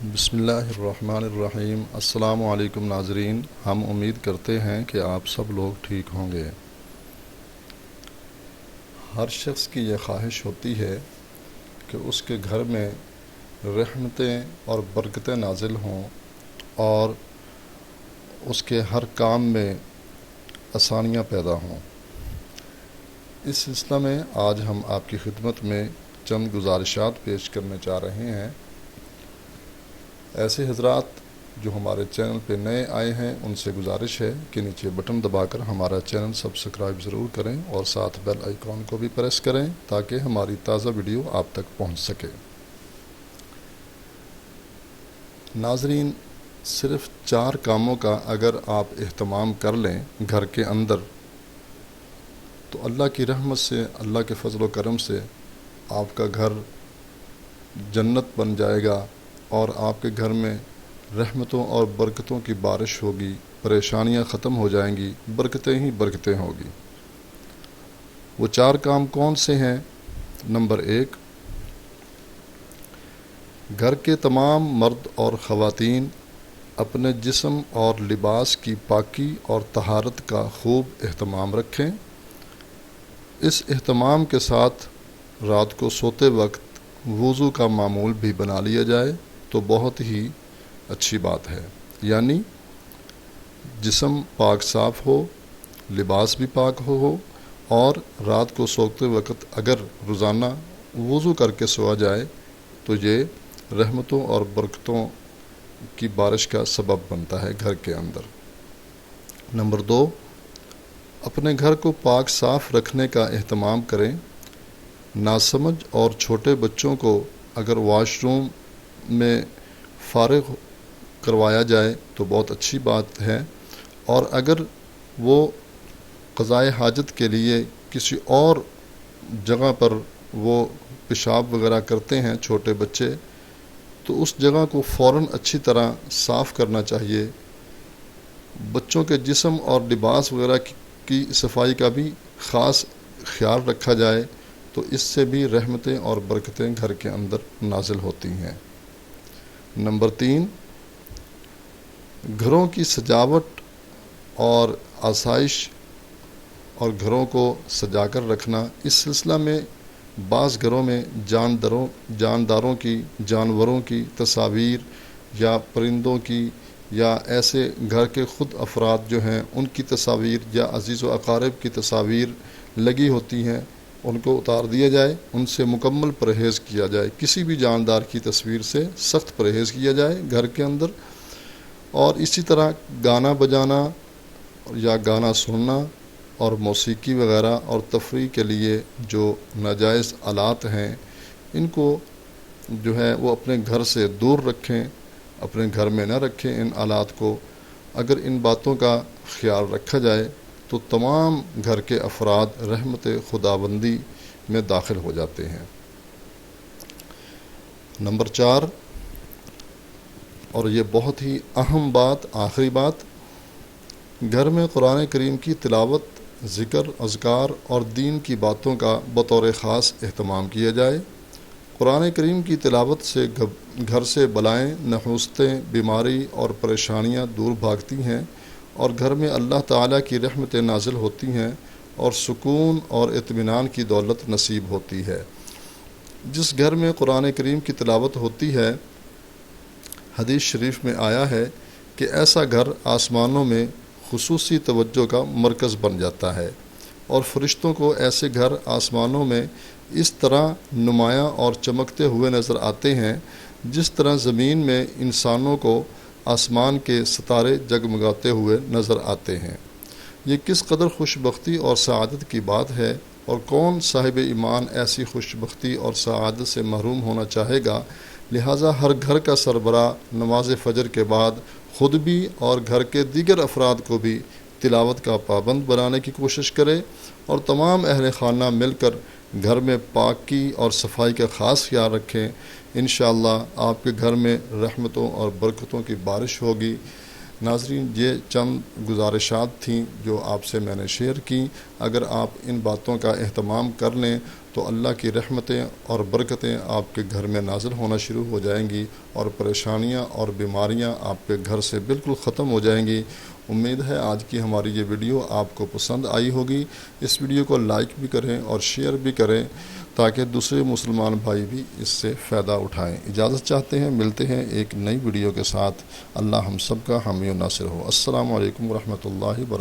بسم اللہ الرحمن الرحیم۔ السلام علیکم ناظرین، ہم امید کرتے ہیں کہ آپ سب لوگ ٹھیک ہوں گے۔ ہر شخص کی یہ خواہش ہوتی ہے کہ اس کے گھر میں رحمتیں اور برکتیں نازل ہوں اور اس کے ہر کام میں آسانیاں پیدا ہوں۔ اس سلسلہ میں آج ہم آپ کی خدمت میں چند گزارشات پیش کرنے چاہ رہے ہیں۔ ایسے حضرات جو ہمارے چینل پہ نئے آئے ہیں ان سے گزارش ہے کہ نیچے بٹن دبا کر ہمارا چینل سبسکرائب ضرور کریں اور ساتھ بیل آئیکن کو بھی پریس کریں تاکہ ہماری تازہ ویڈیو آپ تک پہنچ سکے۔ ناظرین، صرف 4 کاموں کا اگر آپ اہتمام کر لیں گھر کے اندر تو اللہ کی رحمت سے، اللہ کے فضل و کرم سے آپ کا گھر جنت بن جائے گا اور آپ کے گھر میں رحمتوں اور برکتوں کی بارش ہوگی، پریشانیاں ختم ہو جائیں گی، برکتیں ہی برکتیں ہوگی۔ وہ 4 کام کون سے ہیں؟ نمبر 1، گھر کے تمام مرد اور خواتین اپنے جسم اور لباس کی پاکی اور طہارت کا خوب اہتمام رکھیں۔ اس اہتمام کے ساتھ رات کو سوتے وقت وضو کا معمول بھی بنا لیا جائے تو بہت ہی اچھی بات ہے، یعنی جسم پاک صاف ہو، لباس بھی پاک ہو اور رات کو سوتے وقت اگر روزانہ وضو کر کے سوا جائے تو یہ رحمتوں اور برکتوں کی بارش کا سبب بنتا ہے گھر کے اندر۔ نمبر 2، اپنے گھر کو پاک صاف رکھنے کا اہتمام کریں۔ ناسمجھ اور چھوٹے بچوں کو اگر واش روم میں فارغ کروایا جائے تو بہت اچھی بات ہے، اور اگر وہ قضائے حاجت کے لیے کسی اور جگہ پر وہ پیشاب وغیرہ کرتے ہیں چھوٹے بچے، تو اس جگہ کو فوراً اچھی طرح صاف کرنا چاہیے۔ بچوں کے جسم اور لباس وغیرہ کی صفائی کا بھی خاص خیال رکھا جائے تو اس سے بھی رحمتیں اور برکتیں گھر کے اندر نازل ہوتی ہیں۔ نمبر 3، گھروں کی سجاوٹ اور آسائش اور گھروں کو سجا کر رکھنا۔ اس سلسلہ میں بعض گھروں میں جانداروں کی، جانوروں کی تصاویر یا پرندوں کی یا ایسے گھر کے خود افراد جو ہیں ان کی تصاویر یا عزیز و اقارب کی تصاویر لگی ہوتی ہیں، ان کو اتار دیا جائے، ان سے مکمل پرہیز کیا جائے۔ کسی بھی جاندار کی تصویر سے سخت پرہیز کیا جائے گھر کے اندر۔ اور اسی طرح گانا بجانا یا گانا سننا اور موسیقی وغیرہ اور تفریح کے لیے جو ناجائز آلات ہیں ان کو جو ہے وہ اپنے گھر سے دور رکھیں، اپنے گھر میں نہ رکھیں ان آلات کو۔ اگر ان باتوں کا خیال رکھا جائے تو تمام گھر کے افراد رحمت خداوندی میں داخل ہو جاتے ہیں۔ نمبر 4، اور یہ بہت ہی اہم بات، آخری بات، گھر میں قرآن کریم کی تلاوت، ذکر، اذکار اور دین کی باتوں کا بطور خاص اہتمام کیا جائے۔ قرآن کریم کی تلاوت سے گھر سے بلائیں، نحوستیں، بیماری اور پریشانیاں دور بھاگتی ہیں اور گھر میں اللہ تعالیٰ کی رحمتیں نازل ہوتی ہیں اور سکون اور اطمینان کی دولت نصیب ہوتی ہے۔ جس گھر میں قرآن کریم کی تلاوت ہوتی ہے، حدیث شریف میں آیا ہے کہ ایسا گھر آسمانوں میں خصوصی توجہ کا مرکز بن جاتا ہے، اور فرشتوں کو ایسے گھر آسمانوں میں اس طرح نمایاں اور چمکتے ہوئے نظر آتے ہیں جس طرح زمین میں انسانوں کو آسمان کے ستارے جگمگاتے ہوئے نظر آتے ہیں۔ یہ کس قدر خوش بختی اور سعادت کی بات ہے، اور کون صاحب ایمان ایسی خوش بختی اور سعادت سے محروم ہونا چاہے گا۔ لہٰذا ہر گھر کا سربراہ نماز فجر کے بعد خود بھی اور گھر کے دیگر افراد کو بھی تلاوت کا پابند بنانے کی کوشش کرے، اور تمام اہل خانہ مل کر گھر میں پاکی اور صفائی کا خاص خیال رکھیں۔ انشاءاللہ آپ کے گھر میں رحمتوں اور برکتوں کی بارش ہوگی۔ ناظرین، یہ چند گزارشات تھیں جو آپ سے میں نے شیئر کی۔ اگر آپ ان باتوں کا اہتمام کر لیں تو اللہ کی رحمتیں اور برکتیں آپ کے گھر میں نازل ہونا شروع ہو جائیں گی اور پریشانیاں اور بیماریاں آپ کے گھر سے بالکل ختم ہو جائیں گی۔ امید ہے آج کی ہماری یہ ویڈیو آپ کو پسند آئی ہوگی۔ اس ویڈیو کو لائک بھی کریں اور شیئر بھی کریں تاکہ دوسرے مسلمان بھائی بھی اس سے فائدہ اٹھائیں۔ اجازت چاہتے ہیں، ملتے ہیں ایک نئی ویڈیو کے ساتھ۔ اللہ ہم سب کا حامی و ناصر ہو۔ السلام علیکم ورحمۃ اللہ وبرکاتہ۔